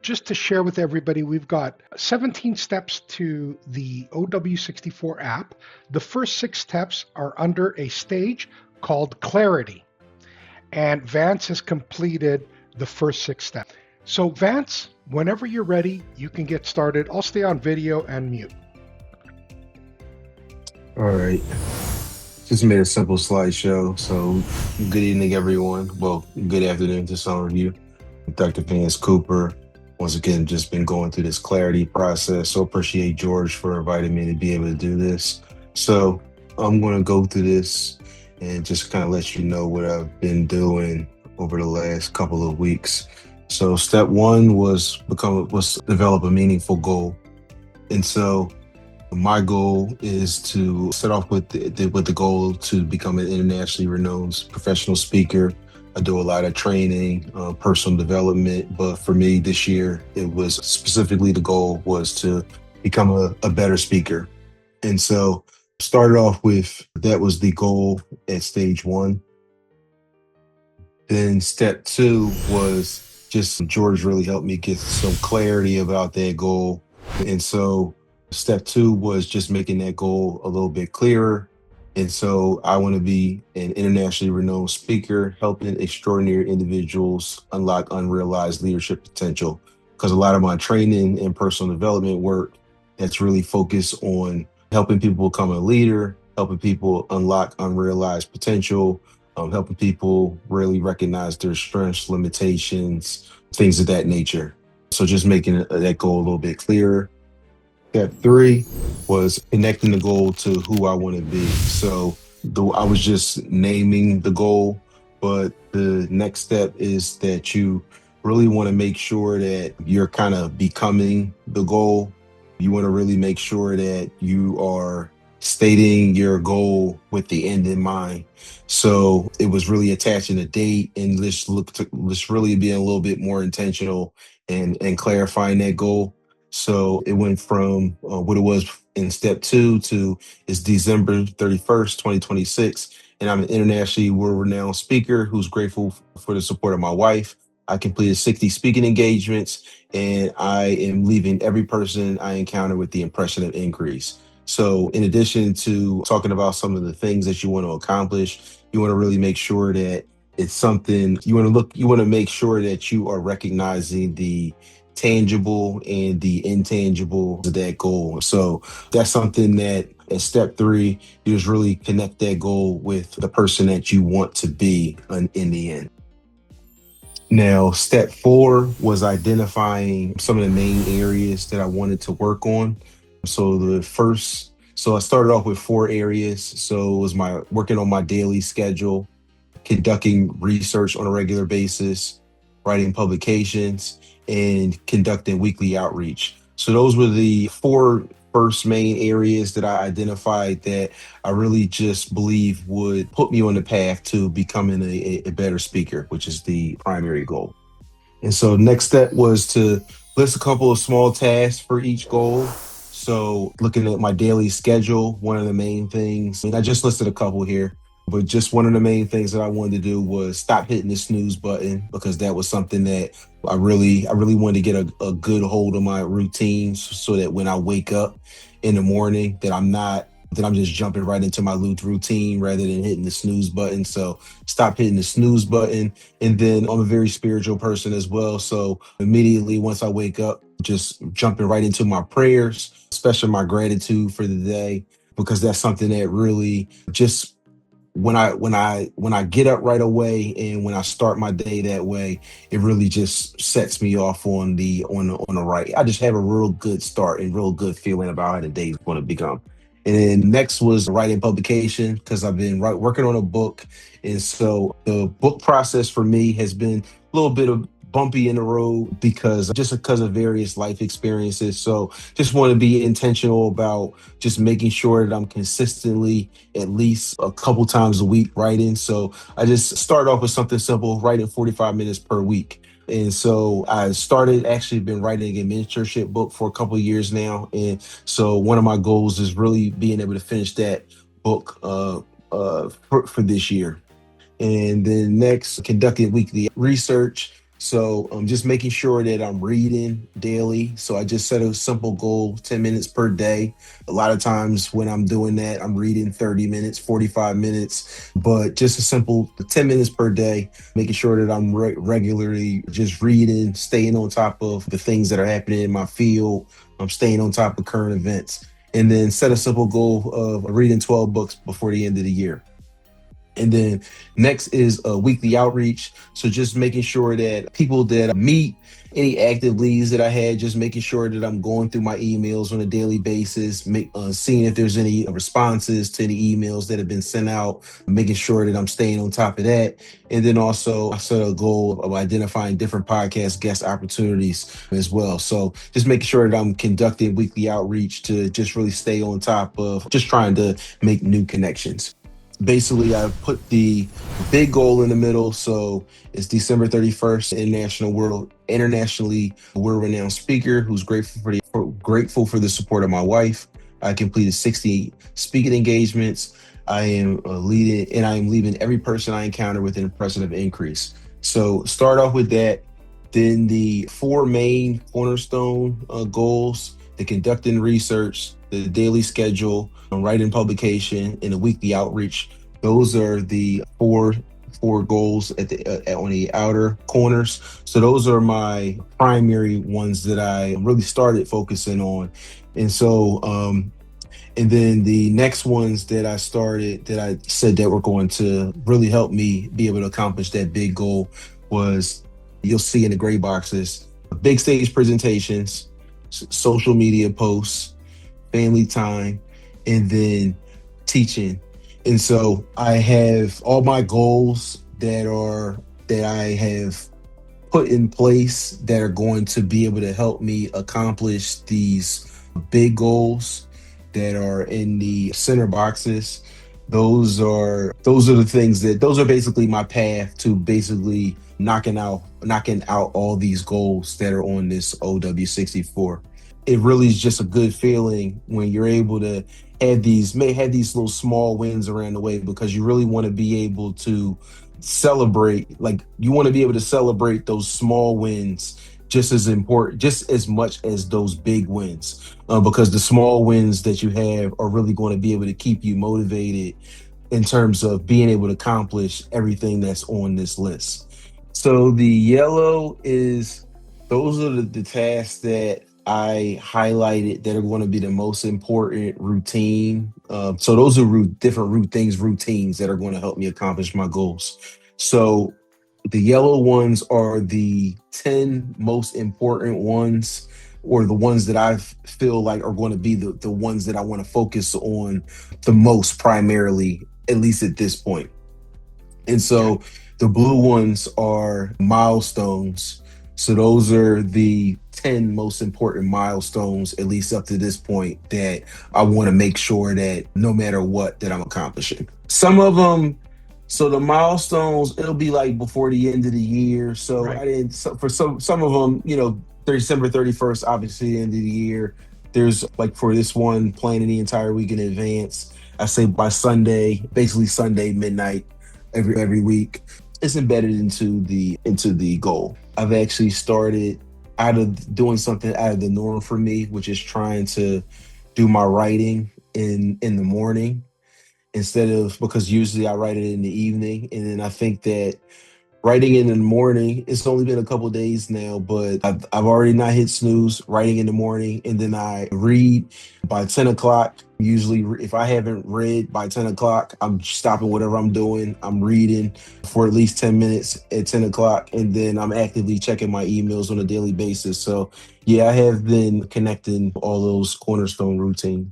Just to share with everybody, we've got 17 steps to the OW64 app. The first 6 steps are under a stage called Clarity. And Vance has completed the first 6 steps. So Vance, whenever you're ready, you can get started. I'll stay on video and mute. All right. Just made a simple slideshow. So, good evening, everyone. Well, good afternoon to some of you. Dr. Vance Cooper. Once again, just been going through this clarity process. So, appreciate George for inviting me to be able to do this. So, I'm going to go through this and just kind of let you know what I've been doing over the last couple of weeks. So, step one was develop a meaningful goal. And so, my goal is to set off with the goal to become an internationally renowned professional speaker. I do a lot of training, personal development, but for me this year, it was specifically the goal was to become a better speaker. And so started off with that was the goal at stage one. Then step two was just George really helped me get some clarity about that goal. And so step two was just making that goal a little bit clearer. And so I want to be an internationally renowned speaker, helping extraordinary individuals unlock unrealized leadership potential. Because a lot of my training and personal development work that's really focused on helping people become a leader, helping people unlock unrealized potential, helping people really recognize their strengths, limitations, things of that nature. So just making that goal a little bit clearer. Step three was connecting the goal to who I want to be. So I was just naming the goal, but the next step is that you really want to make sure that you're kind of becoming the goal. You want to really make sure that you are stating your goal with the end in mind. So it was really attaching a date and let's really being a little bit more intentional and clarifying that goal. So it went from what it was in step two to it's December 31st, 2026. And I'm an internationally world-renowned speaker who's grateful for the support of my wife. I completed 60 speaking engagements, and I am leaving every person I encounter with the impression of increase. So in addition to talking about some of the things that you want to accomplish, you want to really make sure that it's something you want to make sure that you are recognizing the tangible and the intangible to that goal. So that's something that at step three, you just really connect that goal with the person that you want to be in the end. Now, step four was identifying some of the main areas that I wanted to work on. So I started off with 4 areas. So it was my working on my daily schedule, conducting research on a regular basis, writing publications, and conducting weekly outreach. So those were the 4 first main areas that I identified that I really just believe would put me on the path to becoming a better speaker, which is the primary goal. And so next step was to list a couple of small tasks for each goal. So looking at my daily schedule, one of the main things, and I just listed a couple here, but just one of the main things that I wanted to do was stop hitting the snooze button because that was something that I really wanted to get a good hold of my routine so that when I wake up in the morning that I'm just jumping right into my routine rather than hitting the snooze button. So stop hitting the snooze button. And then I'm a very spiritual person as well. So immediately once I wake up, just jumping right into my prayers, especially my gratitude for the day, because that's something that really just when I get up right away and when I start my day that way, it really just sets me off on the right. I just have a real good start and real good feeling about how the day is going to become. And then next was writing publication because I've been working on a book. And so the book process for me has been a little bit of bumpy in the road because of various life experiences. So just want to be intentional about just making sure that I'm consistently at least a couple times a week writing. So I just start off with something simple, writing 45 minutes per week. And so I started actually been writing a mentorship book for a couple of years now. And so one of my goals is really being able to finish that book for this year. And then next, conducting weekly research. So just making sure that I'm reading daily. So I just set a simple goal, 10 minutes per day. A lot of times when I'm doing that, I'm reading 30 minutes, 45 minutes, but just a simple 10 minutes per day, making sure that I'm regularly just reading, staying on top of the things that are happening in my field. I'm staying on top of current events. And then set a simple goal of reading 12 books before the end of the year. And then next is a weekly outreach. So just making sure that people that I meet, any active leads that I had, just making sure that I'm going through my emails on a daily basis, seeing if there's any responses to any emails that have been sent out, making sure that I'm staying on top of that. And then also I set a goal of identifying different podcast guest opportunities as well. So just making sure that I'm conducting weekly outreach to just really stay on top of just trying to make new connections. Basically, I put the big goal in the middle. So it's December 31st, internationally world-renowned speaker who's grateful for the support of my wife. I completed 60 speaking engagements. I am leading, and I am leaving every person I encounter with an impressive increase. So start off with that. Then the four main cornerstone goals: the conducting research, the daily schedule, writing publication, and the weekly outreach. Those are the four goals at the on the outer corners. So those are my primary ones that I really started focusing on. And so and then the next ones that I said that were going to really help me be able to accomplish that big goal was, you'll see in the gray boxes, big stage presentations, social media posts, family time, and then teaching. And so I have all my goals that I have put in place that are going to be able to help me accomplish these big goals that are in the center boxes. Those are those are basically my path to basically knocking out all these goals that are on this OW64. It really is just a good feeling when you're able to have these little small wins around the way, because you really want to be able to celebrate, like you want to be able to celebrate those small wins just as much as those big wins, because the small wins that you have are really going to be able to keep you motivated in terms of being able to accomplish everything that's on this list. So the yellow is, those are the tasks that I highlighted that are going to be the most important routine. So those are routines that are going to help me accomplish my goals. So the yellow ones are the 10 most important ones, or the ones that I feel like are going to be the ones that I want to focus on the most primarily, at least at this point. And so the blue ones are milestones. So those are the 10 most important milestones, at least up to this point, that I want to make sure that no matter what, that I'm accomplishing. Some of them, so the milestones, it'll be like before the end of the year. So Right. I didn't, so for some of them, December 31st, obviously the end of the year. There's like, for this one, planning the entire week in advance. I say by Sunday, basically Sunday midnight every week. It's embedded into the goal. I've actually started out of doing something out of the norm for me, which is trying to do my writing in the morning, instead of, because usually I write it in the evening. And then I think that writing in the morning, it's only been a couple days now, but I've already not hit snooze, writing in the morning. And then I read by 10 o'clock. Usually, if I haven't read by 10 o'clock, I'm stopping whatever I'm doing. I'm reading for at least 10 minutes at 10 o'clock. And then I'm actively checking my emails on a daily basis. So yeah, I have been connecting all those Cornerstone routines.